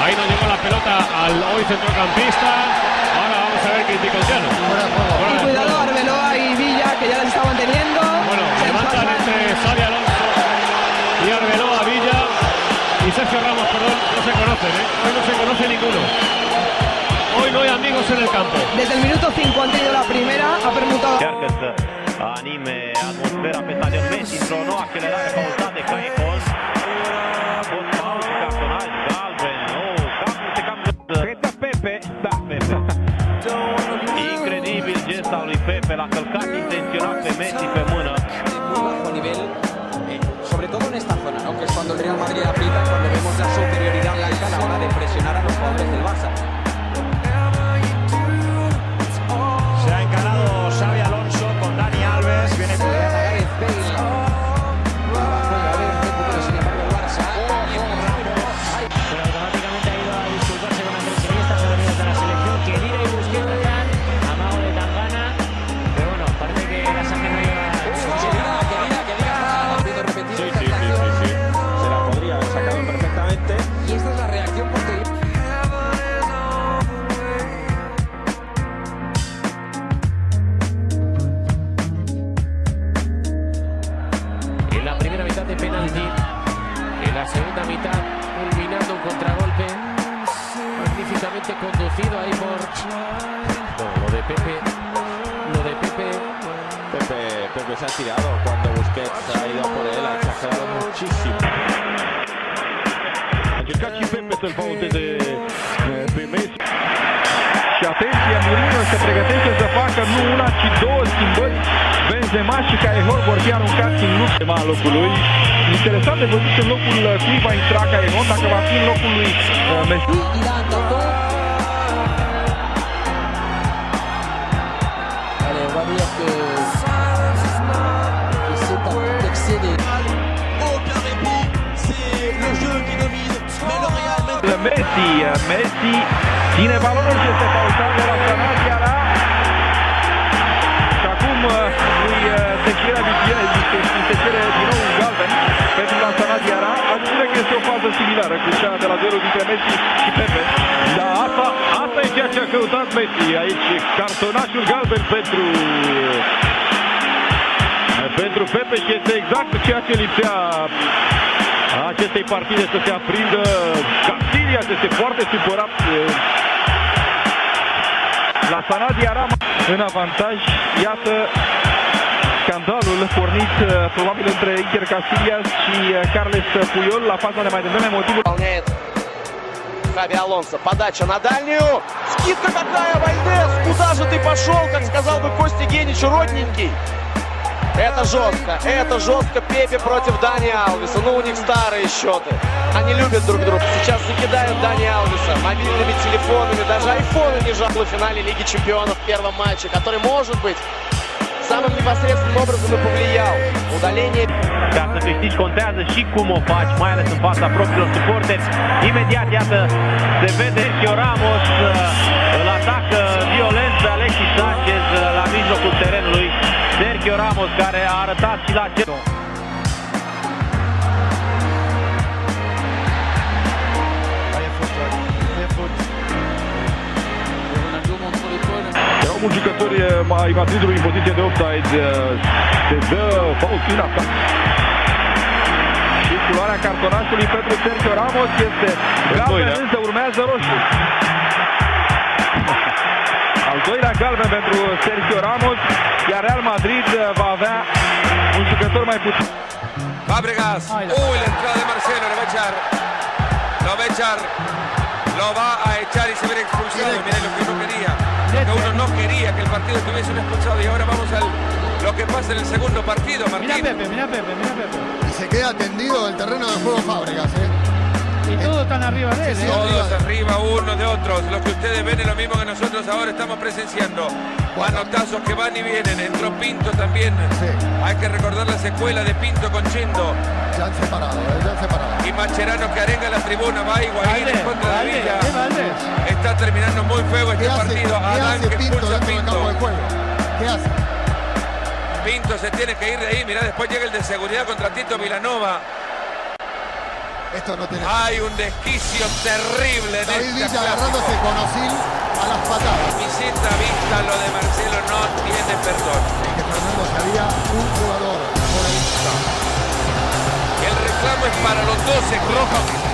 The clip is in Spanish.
Ahí no llegó la pelota al hoy centrocampista. Ahora vamos a ver qué indica el llano. Y cuidado Arbeloa y Villa, que ya las estaban teniendo. Bueno, levantan entre Xavi Alonso y Arbeloa, Villa y Sergio Ramos, perdón, no se conocen, ¿eh? Hoy no se conoce ninguno. Hoy no hay amigos en el campo. Desde el minuto 5 han tenido la primera, ha permutado. Încearcă să anime atmosfera pe stadion Messi într-o nouă accelerare faultată de Caicos. Fost pauză, cartonaj, galben, Cred Pepe, da, Pepe. Incredibil gest al lui Pepe, l-a călcat intenționat pe Messi pe mână. Muy bajo nivel, sobre todo en esta zona, ¿no? Que es cuando el Real Madrid aprieta, cuando vemos la superioridad blanca a la hora de presionar a los jugadores del Barça. Se ha encarado Xavi Alonso con Dani Alves, viene con Gareth Bale. Sin embargo, el Barça. Pero automáticamente ha ido a disculparse con Andrés Iniesta, se ha venido de la selección. Kedira y Busquets están a mago de Tangana. Pero bueno, parece que la sangre no lleva. Kedira está viendo repetir esta acción. Se la podría haber sacado perfectamente. Y esta es la reacción posterior. En la primera mitad de penalti, en la segunda mitad culminando un contragolpe magníficamente conducido ahí por lo de Pepe. Pepe se ha tirado cuando Busquets ha ido por él, ha exagerado muchísimo. A încercat și Pepe să-l faulteze pe Messi. Și atenție, Mourinho se pregătește să facă nu una, ci două schimbări. Benzema și Caihor vor fi aruncați în luptă în locul lui. Interesant de văzut în locul cui va intra Caihor, dacă va fi în locul lui Messi. Allez, on va dire que c'est un petit excès des... Aucun répit, c'est le jeu qui domine, mais le Real Messi ține balonul și este faultat de la Sanadiara. Și acum îi se cere din nou un galben pentru la Sanadiara. Aș spune că este o fază similară cu cea de la duelul dintre Messi și Pepe. Dar asta e ceea ce a căutat Messi. Aici cartonașul galben pentru Pepe și este exact ceea ce lipsea acestei partide, să se aprindă. Casillas este foarte supărat la Sanadiara în avantaj. Iată scandalul pornit probabil între Iker Casillas și Carles Puyol la faza de mai devreme. Motivul Xavi Алонсо, подача на дальнюю, скидка какая, Вальдес, куда же ты пошел, как сказал бы Костя Генич, родненький. Это жестко, Пепе против Дани Алвеса, ну у них старые счеты, они любят друг друга, сейчас закидают Дани Алвеса мобильными телефонами, даже айфоны не жалко в финале Лиги Чемпионов в первом матче, который может быть самым непосредственным образом и повлиял. Удаление. Ca să câștigi contează și cum o faci, mai ales în fața propriilor suporteri. Imediat, iată, se vede Sergio Ramos, îl atacă violent pe Alexis Sanchez la mijlocul terenului. Sergio Ramos, care a arătat și la ce... Erau mulți jucători ai Madridului în poziție de offside. Se dă fault în atac. Și culoarea cartonașului pentru Sergio Ramos este galben, însă urmează roșu. Al doilea galben pentru Sergio Ramos, iar Real Madrid va avea un jucător mai puțin. Fábregas, la entrada de Marcelo, lo va a echar, lo va a echar y se ve expulsado. Mira lo que no quería, lo que uno no quería, que el partido estuviese un expulsado. Y ahora vamos a lo que pasa en el segundo partido, Martín. Mira Pepe. Y se queda tendido el terreno de juego Fábregas, Y todos están arriba de él, Todos arriba unos de otros. Lo que ustedes ven es lo mismo que nosotros ahora estamos presenciando. Manotazos que van y vienen. Entró Pinto también. Sí. Hay que recordar la secuela de Pinto con Chendo. Ya han separado. Y Mascherano que arenga la tribuna. Va Higuaín en contra de Villa. Está terminando muy feo este partido. Adán que expulsa a Pinto. ¿Qué hace? Pinto se tiene que ir de ahí. Mirá, después llega el de seguridad contra Tito Vilanova. Esto no tiene... Hay un desquicio terrible en David este Villa clásico. agarrándose con Osil a las patadas. Camiseta vista, lo de Marcelo no tiene perdón. Es que Fernando sabía un jugador por el... El reclamo es para los dos equipos.